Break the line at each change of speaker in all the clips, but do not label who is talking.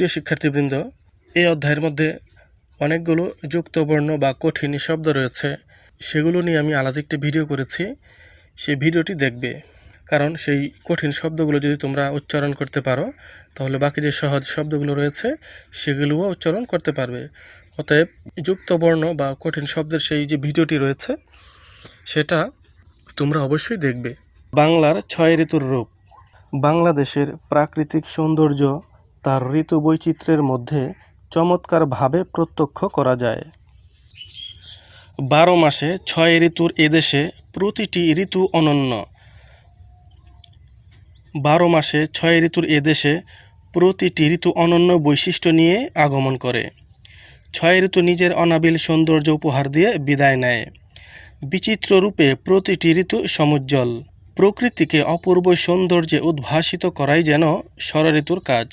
প্রিয় শিক্ষার্থীবৃন্দ, এই অধ্যায়ের মধ্যে অনেকগুলো যুক্তবর্ণ বা কঠিন শব্দ রয়েছে। সেগুলো নিয়ে আমি আলাদা একটি ভিডিও করেছি, সেই ভিডিওটি দেখবে। কারণ সেই কঠিন শব্দগুলো যদি তোমরা উচ্চারণ করতে পারো, তাহলে বাকি যে সহজ শব্দগুলো রয়েছে সেগুলোও উচ্চারণ করতে পারবে। অতএব যুক্তবর্ণ বা কঠিন শব্দের সেই যে ভিডিওটি রয়েছে সেটা তোমরা অবশ্যই দেখবে। বাংলার 6 ঋতুর রূপ। বাংলাদেশের প্রাকৃতিক সৌন্দর্য তার ঋতু বৈচিত্র্যের মধ্যে চমৎকারভাবে প্রত্যক্ষ করা যায়। 12 মাসে 6 ঋতুর এদেশে প্রতিটি ঋতু অনন্য। 12 মাসে 6 ঋতুর এদেশে প্রতিটি ঋতু অনন্য বৈশিষ্ট্য নিয়ে আগমন করে। 6 ঋতু নিজের অনাবিল সৌন্দর্য উপহার দিয়ে বিদায় নেয়। বিচিত্র রূপে প্রতিটি ঋতু সমুজ্জ্বল। প্রকৃতিকে অপূর্ব সৌন্দর্যে উদ্ভাসিত করাই যেন ষড়ঋতুর কাজ।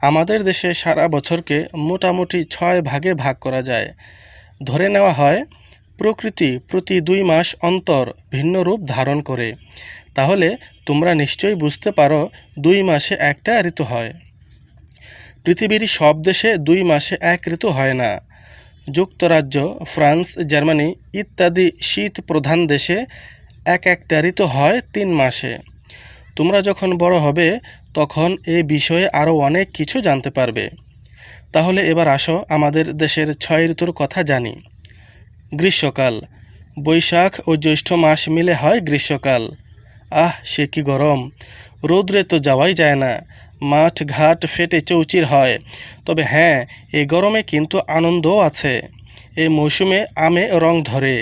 আমাদের দেশে সারা বছরকে মোটামুটি 6 ভাগে ভাগ করা যায়। ধরে নেওয়া হয় প্রকৃতি প্রতি 2 মাস অন্তর ভিন্ন রূপ ধারণ করে। তাহলে তোমরা নিশ্চয়ই বুঝতে পারো 2 মাসে একটা ঋতু হয়। পৃথিবীর সব দেশে 2 মাসে এক ঋতু হয় না। যুক্তরাজ্য, ফ্রান্স, জার্মানি ইত্যাদি শীত প্রধান দেশে একটা ঋতু হয় 3 মাসে। তোমরা যখন বড় হবে তখন এ বিষয়ে আরও অনেক কিছু জানতে পারবে। তাহলে এবার আসো আমাদের দেশের 6 ঋতুর কথা জানি। গ্রীষ্মকাল। বৈশাখ ও জ্যৈষ্ঠ মাস মিলে হয় গ্রীষ্মকাল। আহ, সে কি গরম! রৌদ্রে তো যাওয়াই যায় না। মাঠ ঘাট ফেটে চৌচির হয়। তবে হ্যাঁ, এই গরমে কিন্তু আনন্দও আছে। এই মৌসুমে আমে রং ধরে।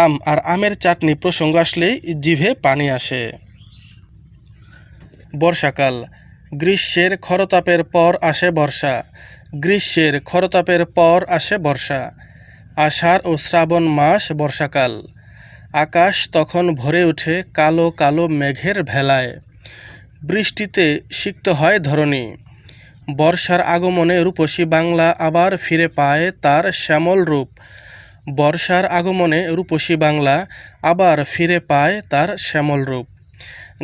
আম আর আমের চাটনি প্রসঙ্গ আসলেই জিভে পানি আসে। বর্ষাকাল। গ্রীষ্মের খরতাপের পর আসে বর্ষা। গ্রীষ্মের খরতাপের পর আসে বর্ষা। আষাঢ় ও শ্রাবণ মাস বর্ষাকাল। আকাশ তখন ভরে ওঠে কালো কালো মেঘের ভেলায়। বৃষ্টিতে সিক্ত হয় ধরণী। বর্ষার আগমনে রূপসী বাংলা আবার ফিরে পায় তার শ্যামল রূপ। বর্ষার আগমনে রূপসী বাংলা আবার ফিরে পায় তার শ্যামল রূপ।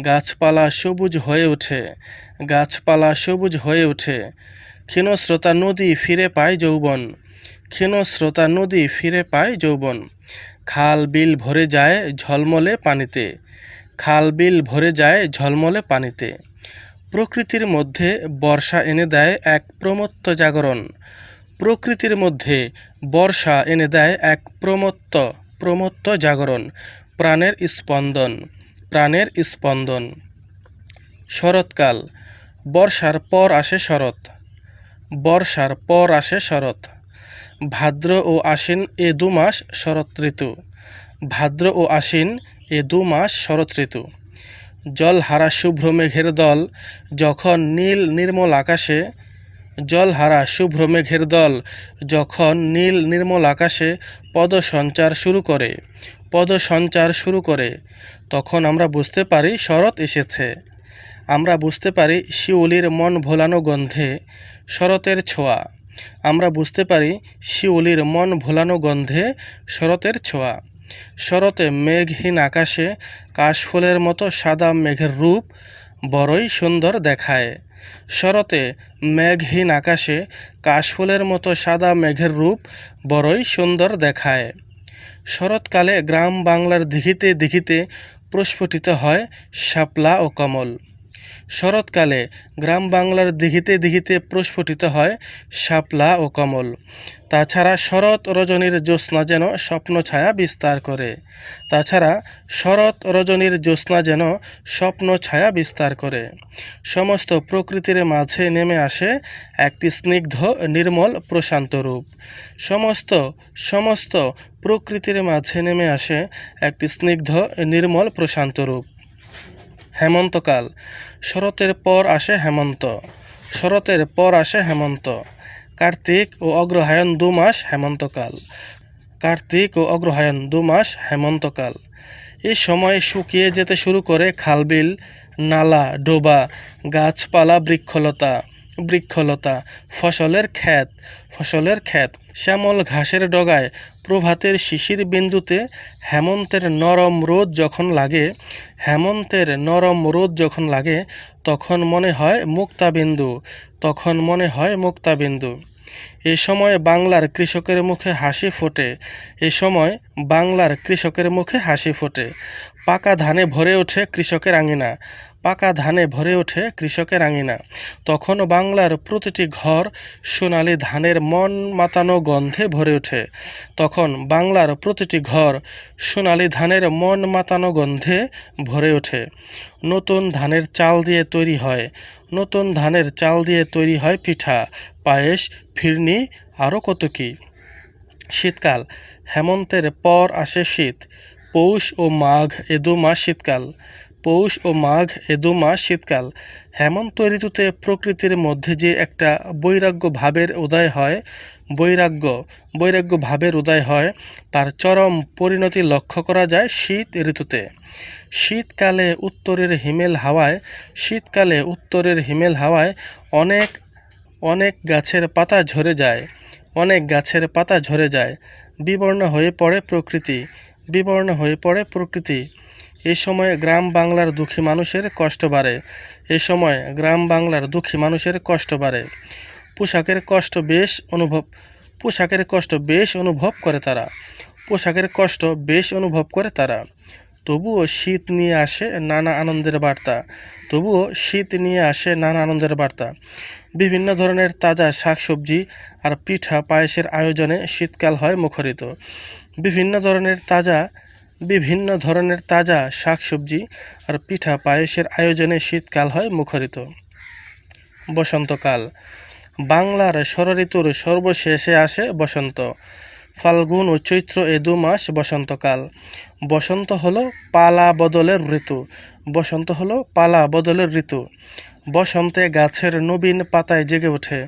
গাছপালা সবুজ হয়ে ওঠে। গাছপালা সবুজ হয়ে ওঠে। ক্ষীণস্রোতা নদী ফিরে পায় যৌবন। ক্ষীণস্রোতা নদী ফিরে পায় যৌবন। খাল বিল ভরে যায় ঝলমলে পানিতে। খাল বিল ভরে যায় ঝলমলে পানিতে। প্রকৃতির মধ্যে বর্ষা এনে দেয় এক প্রমত্ত জাগরণ। প্রকৃতির মধ্যে বর্ষা এনে দেয় এক প্রমত্ত জাগরণ। প্রাণের স্পন্দন। প্রাণের স্পন্দন। শরৎকাল। বর্ষার পর আসে শরৎ। বর্ষার পর আসে শরৎ। ভাদ্র ও আশ্বিন এ 2 মাস শরৎ ঋতু। ভাদ্র ও আশ্বিন এ 2 মাস শরৎ ঋতু। জলহারা শুভ্র মেঘের দল যখন নীল নির্মল আকাশে। জলহারা শুভ্র মেঘের দল যখন নীল নির্মল আকাশে পদসঞ্চার শুরু করে তখন আমরা বুঝতে পারি শরৎ এসেছে। আমরা বুঝতে পারি শিউলির মন ভোলানো গন্ধে শরতের ছোঁয়া। আমরা বুঝতে পারি শিউলির মন ভোলানো গন্ধে শরতের ছোঁয়া। শরতে মেঘহীন আকাশে কাশফুলের মতো সাদা মেঘের রূপ বড়ই সুন্দর দেখায়। শরতে মেঘহীন আকাশে কাশফুলের মতো সাদা মেঘের রূপ বড়ই সুন্দর দেখায়। শরৎকালে গ্রাম বাংলার দিঘিতে দিঘিতে প্রস্ফুটিত হয় শাপলা ও কমল। শরৎকালে গ্রাম বাংলার দিঘিতে দিঘিতে প্রস্ফুটিত হয় শাপলা ও কমল। তাছাড়া শরৎ রজনীর জ্যোৎস্না যেন স্বপ্ন ছায়া বিস্তার করে। তাছাড়া শরৎ রজনীর জ্যোৎস্না যেন স্বপ্ন ছায়া বিস্তার করে। সমস্ত প্রকৃতির মাঝে নেমে আসে একটি স্নিগ্ধ নির্মল প্রশান্ত রূপ। সমস্ত প্রকৃতির মাঝে নেমে আসে একটি স্নিগ্ধ নির্মল প্রশান্ত রূপ। হেমন্তকাল। শরতের পর আসে হেমন্ত। শরতের পর আসে হেমন্ত। কার্তিক ও অগ্রহায়ণ 2 মাস হেমন্তকাল। কার্তিক ও অগ্রহায়ণ 2 মাস হেমন্তকাল। এই সময়ে শুকিয়ে যেতে শুরু করে খালবিল, নালা, ডোবা, গাছপালা, বৃক্ষলতা বৃক্ষলতা, ফসলের ক্ষেত, ফসলের ক্ষেত। শ্যামল ঘাসের ডগায় প্রভাতের শিশির বিন্দুতে হেমন্তের নরম রোদ যখন লাগে, হেমন্তের নরম রোদ যখন লাগে, তখন মনে হয় মুক্তাবিন্দু, তখন মনে হয় মুক্তাবিন্দু। এ সময় বাংলার কৃষকের মুখে হাসি ফোটে, এ সময় বাংলার কৃষকের মুখে হাসি ফোটে। পাকা ধানে ভরে ওঠে কৃষকের আঙিনা, পাকা ধানে ভরে ওঠে কৃষকের আঙিনা। তখন বাংলার প্রতিটি ঘর সোনালি ধানের মন মাতানো গন্ধে ভরে ওঠে, তখন বাংলার প্রতিটি ঘর সোনালি ধানের মন মাতানো গন্ধে ভরে ওঠে। নতুন ধানের চাল দিয়ে তৈরি হয়, নতুন ধানের চাল দিয়ে তৈরি হয় পিঠা, পায়েস, ফিরনি, আরও কত কী। শীতকাল, হেমন্তের পর আসে শীত। পৌষ ও মাঘ এ 2 মাস শীতকাল, পৌষ ও মাঘ এ 2 মাস শীতকাল। হেমন্ত ঋতুতে প্রকৃতির মধ্যে যে একটা বৈরাগ্য ভাবের উদয় হয়, বৈরাগ্য ভাবের উদয় হয়, তার চরম পরিণতি লক্ষ্য করা যায় শীত ঋতুতে। শীতকালে উত্তরের হিমেল হাওয়ায়, শীতকালে উত্তরের হিমেল হাওয়ায় অনেক অনেক গাছের পাতা ঝরে যায়, অনেক গাছের পাতা ঝরে যায়। বিবর্ণ হয়ে পড়ে প্রকৃতি, বিবর্ণ হয়ে পড়ে প্রকৃতি। এ সময় গ্রাম বাংলার দুঃখী মানুষের কষ্ট বাড়ে, এ সময় গ্রাম বাংলার দুঃখী মানুষের কষ্ট বাড়ে। পোশাকের কষ্ট বেশ অনুভব করে তারা, পোশাকের কষ্ট বেশ অনুভব করে তারা। তবুও শীত নিয়ে আসে নানা আনন্দের বার্তা, তবুও শীত নিয়ে আসে নানা আনন্দের বার্তা। বিভিন্ন ধরনের তাজা শাকসবজি আর পিঠা পায়েসের আয়োজনে শীতকাল হয় মুখরিত। বিভিন্ন ধরনের তাজা শাকসবজি আর পিঠা পায়েসের আয়োজনে শীতকাল হয় মুখরিত। বসন্তকাল, বাংলার ষড়ঋতুর সর্বশেষে আসে বসন্ত। ফাল্গুন ও চৈত্র এ 2 মাস বসন্তকাল। বসন্ত হলো পালা বদলের ঋতু, বসন্ত হলো পালা বদলের ঋতু। বসন্তে গাছের নবীন পাতায় জেগে ওঠে,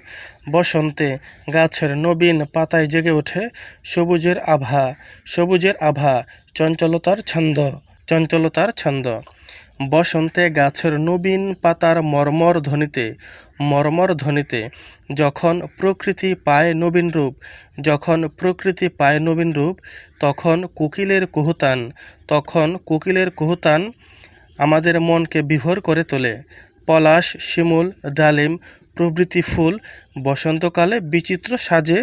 বসন্তে গাছের নবীন পাতায় জেগে ওঠে সবুজের আভা, সবুজের আভা, চঞ্চলতার ছন্দ, চঞ্চলতার ছন্দ। বসন্তে গাছের নবীন পাতার মর্মর ধ্বনিতে, মর্মর ধ্বনিতে যখন প্রকৃতি পায় নবীন রূপ, যখন প্রকৃতি পায় নবীন রূপ, তখন কোকিলের কুহুতান, তখন কোকিলের কুহুতান আমাদের মনকে বিভোর করে তোলে। পলাশ, শিমুল, ডালিম প্রভৃতি ফুল বসন্তকালে বিচিত্র সাজে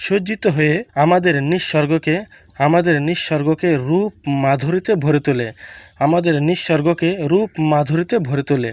সজ্জিত হয়ে আমাদের নিঃসর্গকে রূপ মাধুরীতে ভরে তোলে, আমাদের নিঃসর্গকে রূপ মাধুরীতে ভরে তোলে।